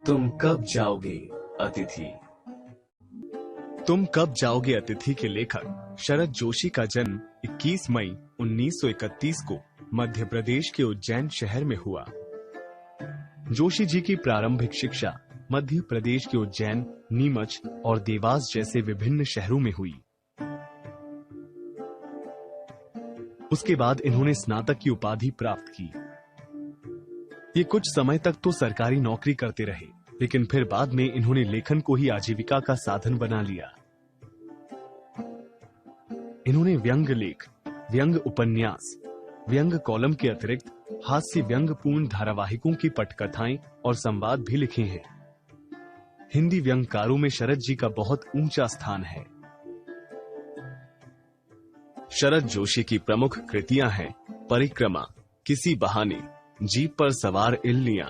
तुम कब जाओगे अतिथि। तुम कब जाओगे अतिथि के लेखक शरद जोशी का जन्म 21 मई 1931 को मध्य प्रदेश के उज्जैन शहर में हुआ। जोशी जी की प्रारंभिक शिक्षा मध्य प्रदेश के उज्जैन, नीमच और देवास जैसे विभिन्न शहरों में हुई। उसके बाद इन्होंने स्नातक की उपाधि प्राप्त की। ये कुछ समय तक तो सरकारी नौकरी करते रहे, लेकिन फिर बाद में इन्होंने लेखन को ही आजीविका का साधन बना लिया। इन्होंने व्यंग लेख, व्यंग उपन्यास, व्यंग कॉलम के अतिरिक्त हास्य व्यंगपूर्ण धारावाहिकों की पटकथाएं और संवाद भी लिखे हैं। हिंदी व्यंगकारों में शरद जी का बहुत ऊंचा स्थान है। शरद जोशी की प्रमुख कृतियां हैं परिक्रमा, किसी बहाने, जीप पर सवार इल्लियां,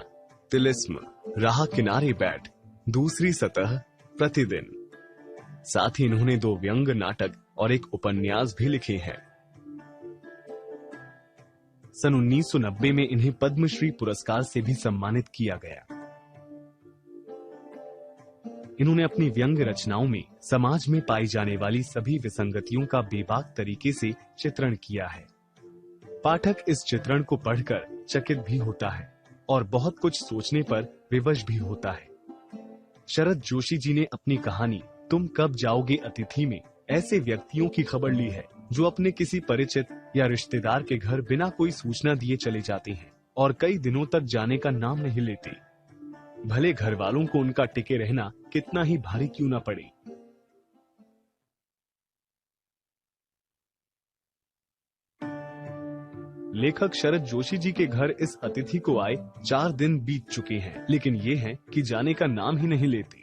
तिलिस्म, राह किनारे बैठ, दूसरी सतह, प्रतिदिन। साथ ही इन्होंने 2 व्यंग नाटक और एक उपन्यास भी लिखे हैं। सन 1990 में इन्हें पद्मश्री पुरस्कार से भी सम्मानित किया गया। इन्होंने अपनी व्यंग रचनाओं में समाज में पाई जाने वाली सभी विसंगतियों का बेबाक तरीके से चित्रण किया है। पाठक इस चित्रण को पढ़कर चकित भी होता है और बहुत कुछ सोचने पर विवश भी होता है। शरद जोशी जी ने अपनी कहानी तुम कब जाओगे अतिथि में ऐसे व्यक्तियों की खबर ली है जो अपने किसी परिचित या रिश्तेदार के घर बिना कोई सूचना दिए चले जाते हैं और कई दिनों तक जाने का नाम नहीं लेते, भले घर वालों को उनका टिके रहना कितना ही भारी क्यों न पड़े। लेखक शरद जोशी जी के घर इस अतिथि को आए 4 दिन बीत चुके हैं, लेकिन ये है कि जाने का नाम ही नहीं लेते।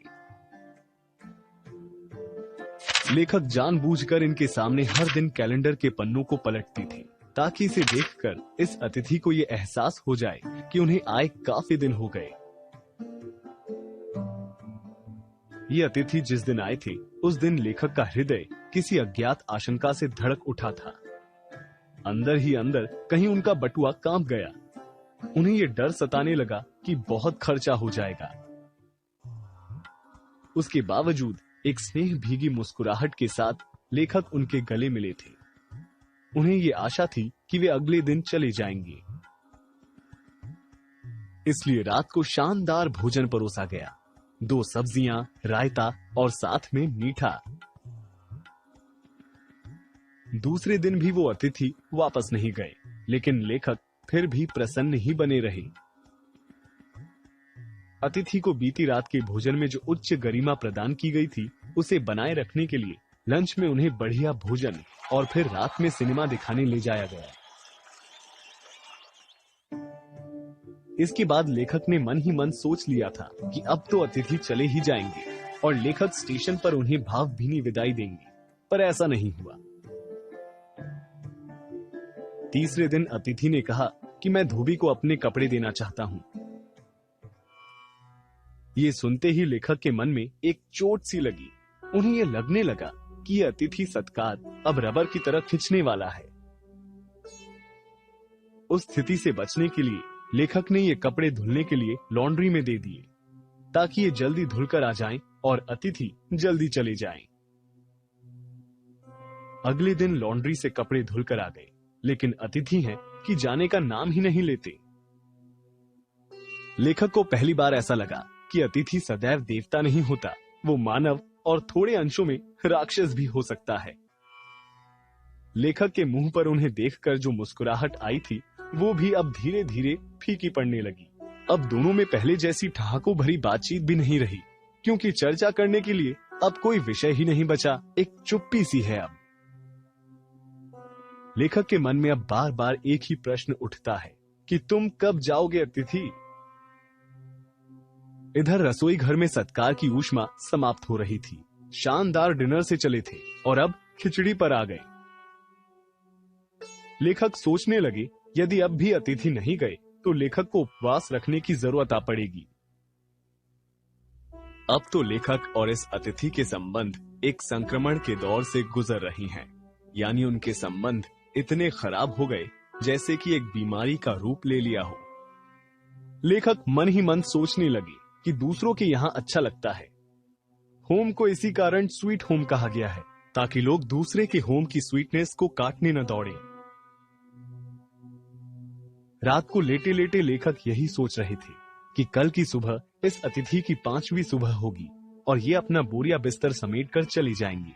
लेखक जानबूझकर इनके सामने हर दिन कैलेंडर के पन्नों को पलटती थी ताकि इसे देखकर इस अतिथि को ये एहसास हो जाए कि उन्हें आए काफी दिन हो गए। ये अतिथि जिस दिन आए थे उस दिन लेखक का हृदय किसी अज्ञात आशंका से धड़क उठा था। अंदर ही अंदर कहीं उनका बटुआ कांप गया। उन्हें ये डर सताने लगा कि बहुत खर्चा हो जाएगा। उसके बावजूद एक स्नेह भीगी मुस्कुराहट के साथ लेखक उनके गले मिले थे। उन्हें ये आशा थी कि वे अगले दिन चले जाएंगे। इसलिए रात को शानदार भोजन परोसा गया, 2 सब्जियां, रायता और साथ में मीठा। दूसरे दिन भी वो अतिथि वापस नहीं गए, लेकिन लेखक फिर भी प्रसन्न ही बने रहे। अतिथि को बीती रात के भोजन में जो उच्च गरिमा प्रदान की गई थी, उसे बनाए रखने के लिए लंच में उन्हें बढ़िया भोजन और फिर रात में सिनेमा दिखाने ले जाया गया। इसके बाद लेखक ने मन ही मन सोच लिया था कि अब तो अतिथि चले ही जाएंगे और लेखक स्टेशन पर उन्हें भावभीनी विदाई देंगे, पर ऐसा नहीं हुआ। तीसरे दिन अतिथि ने कहा कि मैं धोबी को अपने कपड़े देना चाहता हूं। ये सुनते ही लेखक के मन में एक चोट सी लगी। उन्हें ये लगने लगा कि ये अतिथि सत्कार अब रबर की तरह खिंचने वाला है। उस स्थिति से बचने के लिए लेखक ने ये कपड़े धुलने के लिए लॉन्ड्री में दे दिए ताकि ये जल्दी धुलकर आ जाएं और अतिथि जल्दी चले जाएं। अगले दिन लॉन्ड्री से कपड़े धुलकर आ गए, लेकिन अतिथि हैं कि जाने का नाम ही नहीं लेते। लेखक को पहली बार ऐसा लगा कि अतिथि सदैव देवता नहीं होता, वो मानव और थोड़े अंशों में राक्षस भी हो सकता है। लेखक के मुंह पर उन्हें देखकर जो मुस्कुराहट आई थी, वो भी अब धीरे धीरे फीकी पड़ने लगी। अब दोनों में पहले जैसी ठहाकों भरी बातचीत भी नहीं रही, क्योंकि चर्चा करने के लिए अब कोई विषय ही नहीं बचा। एक चुप्पी सी है अब। लेखक के मन में अब बार बार एक ही प्रश्न उठता है कि तुम कब जाओगे अतिथि। इधर रसोई घर में सत्कार की ऊष्मा समाप्त हो रही थी। शानदार डिनर से चले थे और अब खिचड़ी पर आ गए। लेखक सोचने लगे यदि अब भी अतिथि नहीं गए तो लेखक को उपवास रखने की जरूरत आ पड़ेगी। अब तो लेखक और इस अतिथि के संबंध एक संक्रमण के दौर से गुजर रही हैं, यानी उनके संबंध इतने खराब हो गए जैसे कि एक बीमारी का रूप ले लिया हो। लेखक मन ही मन सोचने लगे कि दूसरों के यहाँ अच्छा लगता है। होम को इसी कारण स्वीट होम कहा गया है, ताकि लोग दूसरे के होम की स्वीटनेस को काटने न दौड़ें। रात को लेटे लेटे लेखक यही सोच रहे थे कि कल की सुबह इस अतिथि की 5वीं सुबह होगी और ये अपना बोरिया बिस्तर समेटकर चली जाएंगी।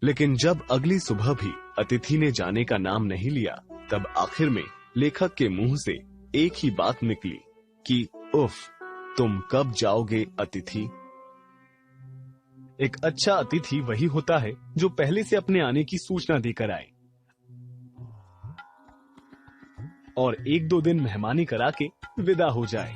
लेकिन जब अगली सुबह भी अतिथि ने जाने का नाम नहीं लिया, तब आखिर में लेखक के मुंह से एक ही बात निकली कि उफ, तुम कब जाओगे अतिथि। एक अच्छा अतिथि वही होता है जो पहले से अपने आने की सूचना देकर आए और 1-2 दिन मेहमानी करा के विदा हो जाए।